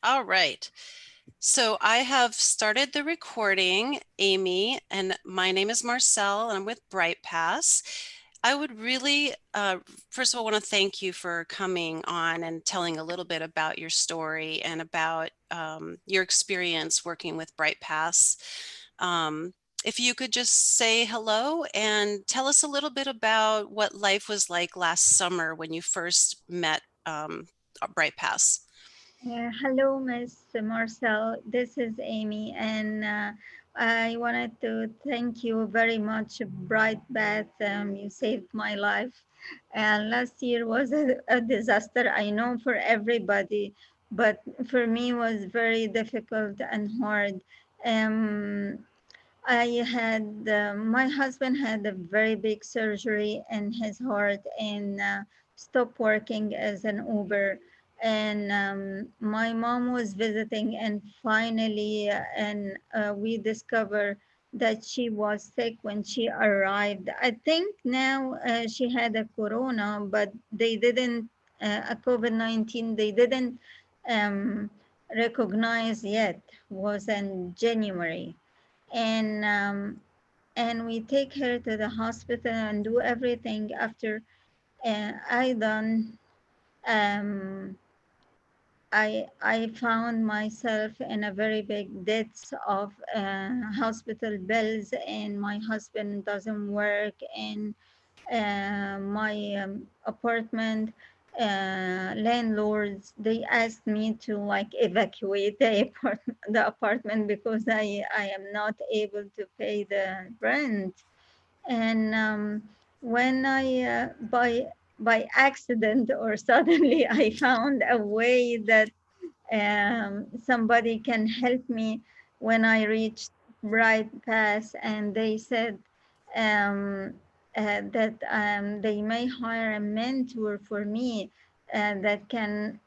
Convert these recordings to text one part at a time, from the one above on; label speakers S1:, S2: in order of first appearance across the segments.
S1: All right. So I have started the recording, Amy, and my name is Marcelle, and I'm with Britepaths. I would really, first of all, want to thank you for coming on and telling a little bit about your story and about your experience working with Britepaths. Um, if you could just say hello and tell us a little bit about what life was like last summer when you first met Britepaths.
S2: Hello, Miss Marcel. This is Amy, and I wanted to thank you very much, Bright Bath. You saved my life. And last year was a disaster. I know for everybody, but for me was very difficult and hard. Um, I had my husband had a very big surgery in his heart and stopped working as an Uber. And my mom was visiting, and finally, we discovered that she was sick when she arrived. I think now she had a corona, but they didn't a COVID-19. They didn't um, recognize yet. Was in January and we take her to the hospital and do everything after I done um, I found myself in a very big debts of hospital bills, and my husband doesn't work, and my apartment landlords, they asked me to like evacuate the apartment because I am not able to pay the rent. And when I by accident or suddenly I found a way that somebody can help me when I reached Bright Pass, and they said um, that they may hire a mentor for me that can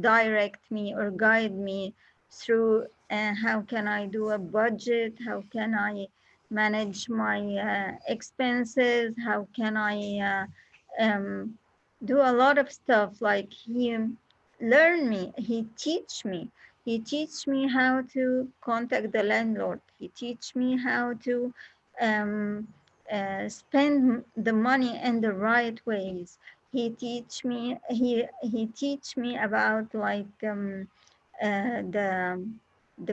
S2: direct me or guide me through how can I do a budget, how can I manage my expenses, how can I do a lot of stuff like he teach me how to contact the landlord. He teach me how to um, spend the money in the right ways. He teach me about like the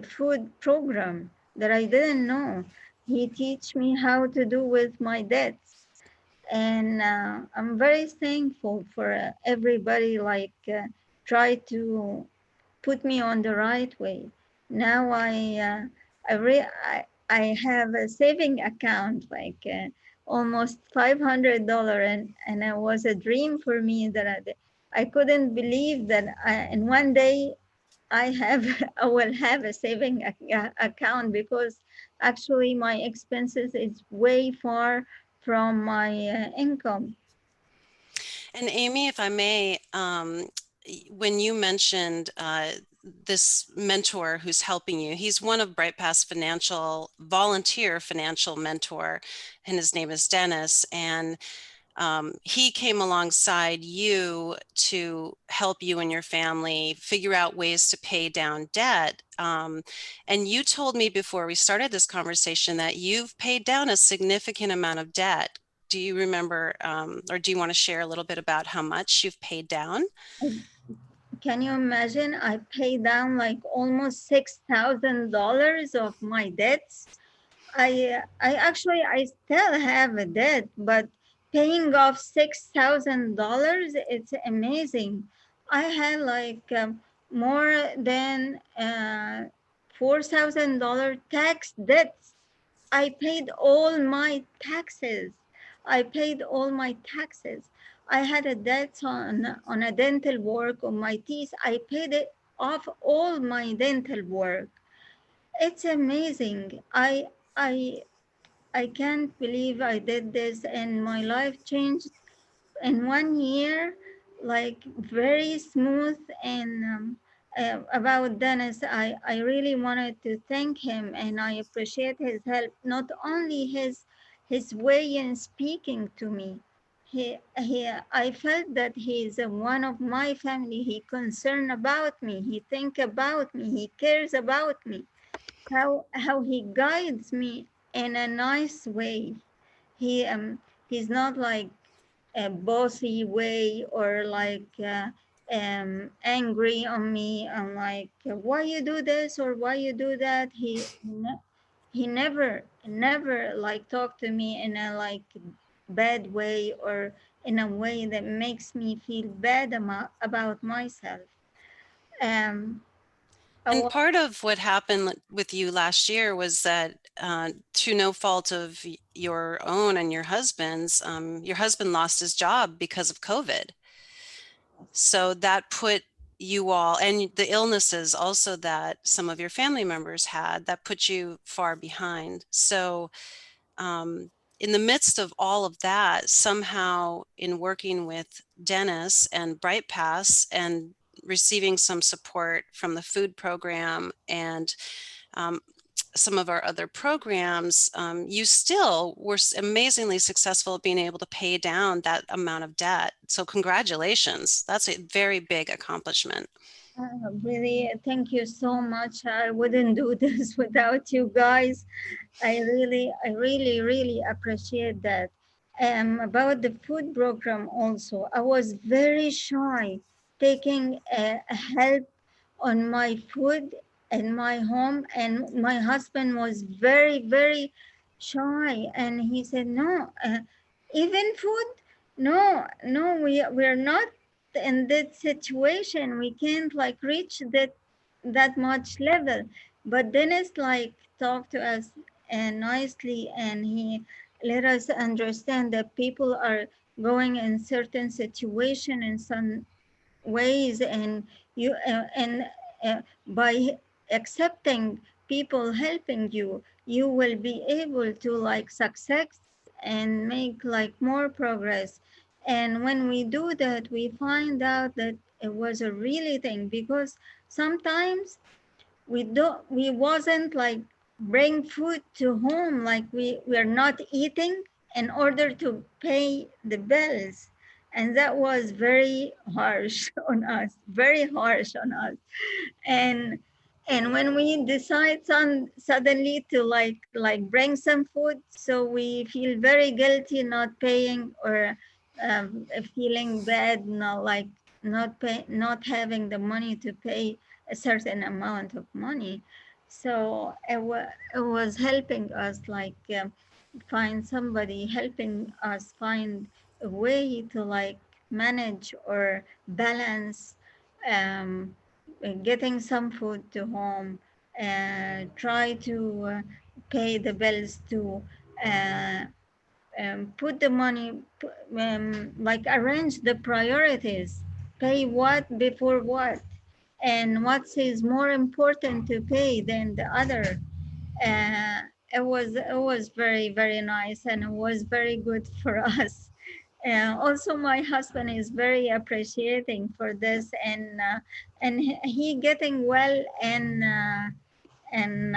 S2: food program that I didn't know. He teach me how to do with my debts, and I'm very thankful for everybody like try to put me on the right way. Now I have a saving account like almost $500, and it was a dream for me that I couldn't believe that in one day I have I will have a saving account, because actually my expenses is way far from my income.
S1: And Amy, if I may, when you mentioned this mentor who's helping you, he's one of Brightpath's volunteer financial mentor, and his name is Dennis. And he came alongside you to help you and your family figure out ways to pay down debt. And you told me before we started this conversation that you've paid down a significant amount of debt. Do you remember, or do you want to share a little bit about how much you've paid down?
S2: Can you imagine? I paid down like almost $6,000 of my debts. I still have a debt, but paying off $6,000, it's amazing. I had like more than $4,000 tax debts. I paid all my taxes. I paid all my taxes. I had a debt on a dental work on my teeth. I paid it off all my dental work. It's amazing. I I can't believe I did this, and my life changed in 1 year, like very smooth. And about Dennis, I really wanted to thank him, and I appreciate his help, not only his way in speaking to me, I felt that he's one of my family. He concerned about me. He think about me. He cares about me. How he guides me in a nice way. He he's not like a bossy way or like angry on me and like why you do this or why you do that. He never like talk to me in a like bad way or in a way that makes me feel bad about myself. um I
S1: And
S2: wa-
S1: part of what happened with you last year was that, to no fault of your own and your husband lost his job because of COVID. So that put you all, and the illnesses also that some of your family members had, that put you far behind. So, um, in the midst of all of that, somehow in working with Dennis and Britepaths and receiving some support from the food program and, um, some of our other programs, you still were amazingly successful at being able to pay down that amount of debt. So congratulations. That's a very big accomplishment.
S2: Really, thank you so much. I wouldn't do this without you guys. I really appreciate that. About the food program also, I was very shy taking help on my food in my home, and my husband was very shy, and he said, "No, even food, no, we're not in that situation. We can't like reach that much level." But Dennis like talked to us and nicely, and he let us understand that people are going in certain situation in some ways, and you by accepting people helping you, you will be able to like success and make like more progress. And when we do that, we find out that it was a really thing, because sometimes we wasn't like bring food to home, like we're not eating in order to pay the bills, and that was very harsh on us, very harsh on us. And and when we decide suddenly to like bring some food, so we feel very guilty not paying, or feeling bad not like not having the money to pay a certain amount of money. So it was helping us like find somebody helping us find a way to like manage or balance um, getting some food to home, try to pay the bills to uh, put the money, like arrange the priorities, pay what before what, and what is more important to pay than the other. uh, it was very nice, and it was very good for us. Also, my husband is very appreciating for this, and he getting well, and and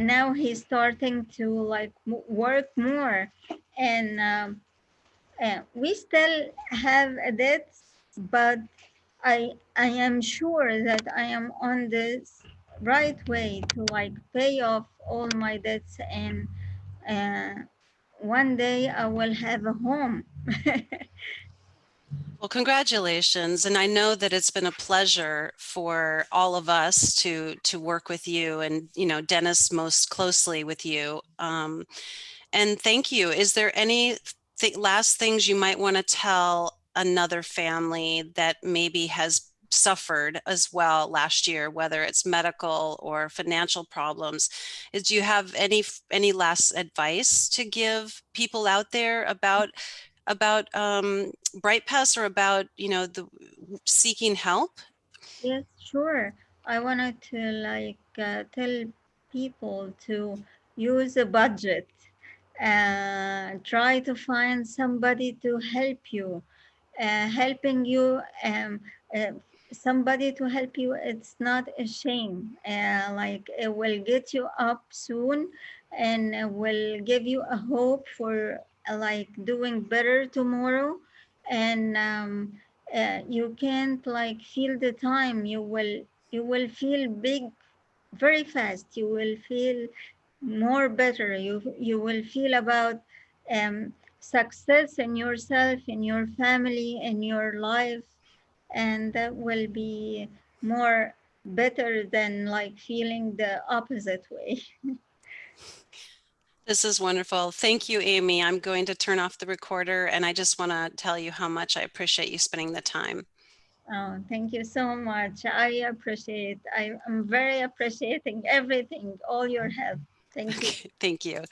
S2: now he's starting to like work more, and we still have a debt, but I am sure that I am on this right way to like pay off all my debts, and uh, one day I will have a home.
S1: Well, congratulations. And I know that it's been a pleasure for all of us to work with you and, Dennis most closely with you. And thank you. Is there any last things you might want to tell another family that maybe has suffered as well last year, whether it's medical or financial problems? Do you have any last advice to give people out there about Britepaths or about the seeking help?
S2: Yes, sure. I wanted to like tell people to use a budget. Try to find somebody to help you, helping you. Uh, Somebody to help you. It's not a shame. Like it will get you up soon, and it will give you a hope for like doing better tomorrow, and you can't like feel the time. You will feel big very fast. You will feel more better. You will feel about success in yourself, in your family, in your life, and that will be more better than like feeling the opposite way.
S1: This is wonderful. Thank you, Amey. I'm going to turn off the recorder, and I just want to tell you how much I appreciate you spending the time.
S2: Oh, thank you so much. I'm very appreciating everything, all your help. Thank you.
S1: Okay, thank you.